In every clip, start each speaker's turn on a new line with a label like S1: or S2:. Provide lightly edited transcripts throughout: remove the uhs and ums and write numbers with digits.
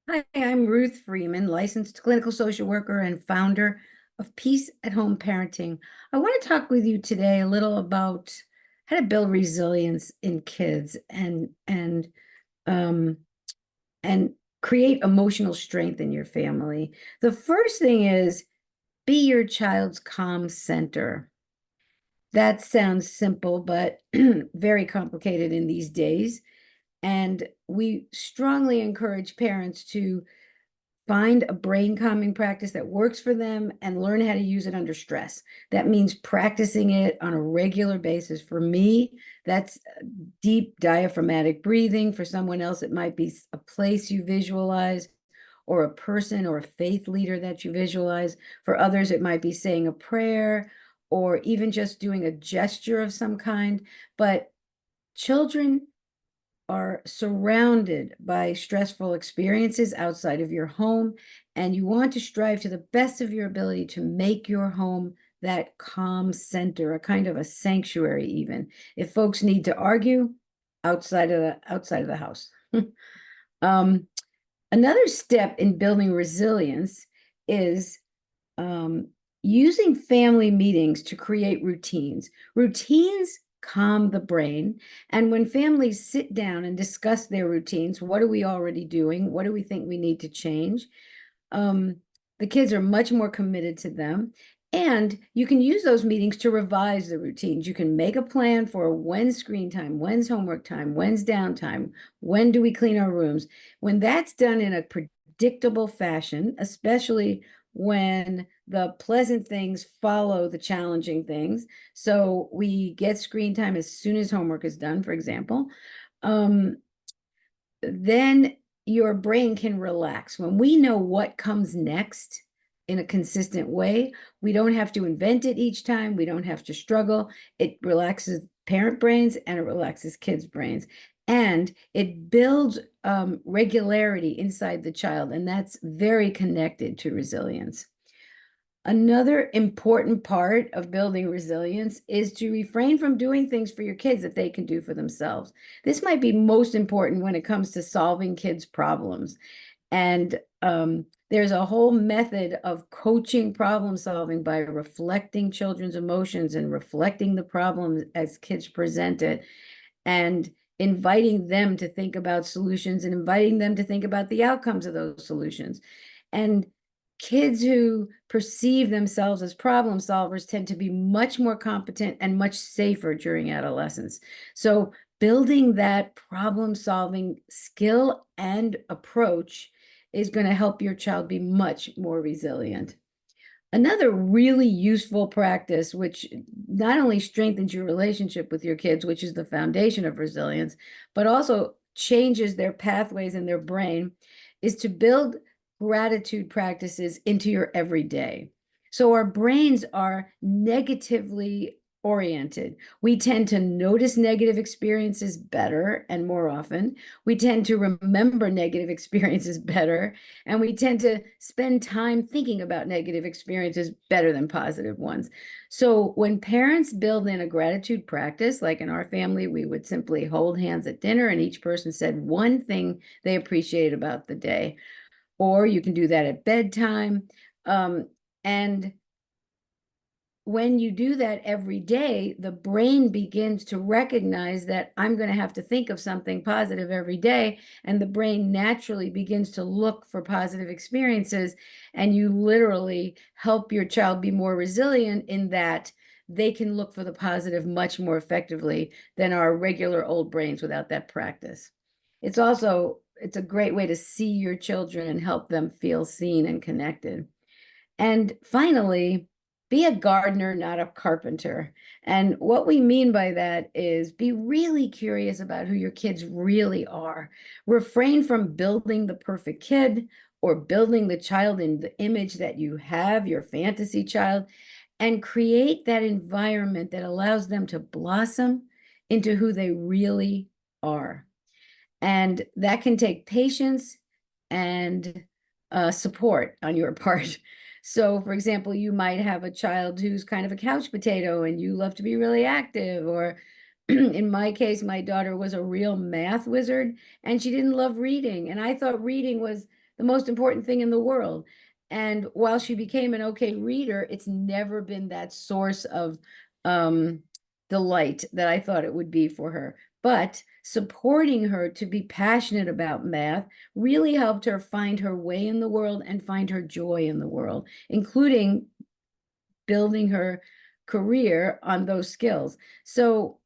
S1: Hi, I'm Ruth Freeman, licensed clinical social worker and founder of Peace at Home Parenting. I want to talk with you today a little about how to build resilience in kids um and create emotional strength in your family. The first thing is be your child's calm center. That sounds simple, but very complicated in these days. And we strongly encourage parents to find a brain calming practice that works for them and learn how to use it under stress. That means practicing it on a regular basis. For me, that's deep diaphragmatic breathing. For someone else, it might be a place you visualize or a person or a faith leader that you visualize. For others, it might be saying a prayer or even just doing a gesture of some kind. But children are surrounded by stressful experiences outside of your home, and you want to strive to the best of your ability to make your home that calm center, a kind of a sanctuary, even if folks need to argue outside of the house. um, Another step in building resilience is um, using family meetings to create routines. Routines calm the brain. And when families sit down and discuss their routines, what are we already doing? What do we think we need to change? Um, the kids are much more committed to them. And you can use those meetings to revise the routines. You can make a plan for when's screen time, when's homework time, when's downtime, when do we clean our rooms. When that's done in a predictable fashion, especially when the pleasant things follow the challenging things. So we get screen time as soon as homework is done, for example. Um, then your brain can relax. When we know what comes next in a consistent way, we don't have to invent it each time. We don't have to struggle. It relaxes parent brains and it relaxes kids' brains. And it builds regularity inside the child. And that's very connected to resilience. Another important part of building resilience is to refrain from doing things for your kids that they can do for themselves. This might be most important when it comes to solving kids' problems. And there's a whole method of coaching problem solving by reflecting children's emotions and reflecting the problems as kids present it and inviting them to think about solutions and inviting them to think about the outcomes of those solutions. And kids who perceive themselves as problem solvers tend to be much more competent and much safer during adolescence. So building that problem solving skill and approach is going to help your child be much more resilient. Another really useful practice, which not only strengthens your relationship with your kids, which is the foundation of resilience, but also changes their pathways in their brain, is to build gratitude practices into your everyday. So our brains are negatively oriented. We tend to notice negative experiences better and more often. We tend to remember negative experiences better, and we tend to spend time thinking about negative experiences better than positive ones. So when parents build in a gratitude practice, like in our family, we would simply hold hands at dinner and each person said one thing they appreciated about the day. Or you can do that at bedtime. And when you do that every day, the brain begins to recognize that I'm going to have to think of something positive every day. And the brain naturally begins to look for positive experiences. And you literally help your child be more resilient in that they can look for the positive much more effectively than our regular old brains without that practice. It's a great way to see your children and help them feel seen and connected. And finally, be a gardener, not a carpenter. And what we mean by that is be really curious about who your kids really are. Refrain from building the perfect kid or building the child in the image that you have, your fantasy child, and create that environment that allows them to blossom into who they really are. And that can take patience and support on your part. So, for example, you might have a child who's kind of a couch potato and you love to be really active. Or in my case, my daughter was a real math wizard and she didn't love reading. And I thought reading was the most important thing in the world. And while she became an okay reader, it's never been that source of um, delight that I thought it would be for her. But supporting her to be passionate about math really helped her find her way in the world and find her joy in the world, including building her career on those skills. So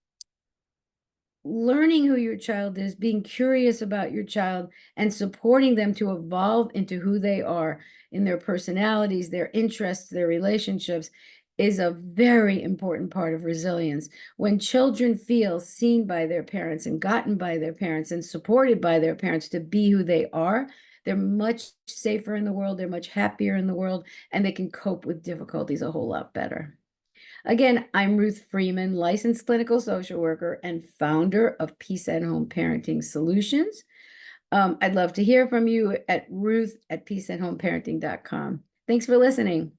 S1: learning who your child is, being curious about your child, and supporting them to evolve into who they are in their personalities, their interests, their relationships is a very important part of resilience. When children feel seen by their parents and gotten by their parents and supported by their parents to be who they are, they're much safer in the world, they're much happier in the world, and they can cope with difficulties a whole lot better. Again, I'm Ruth Freeman, licensed clinical social worker and founder of Peace at Home Parenting Solutions. I'd love to hear from you at ruth@peaceathomeparenting.com. Thanks for listening.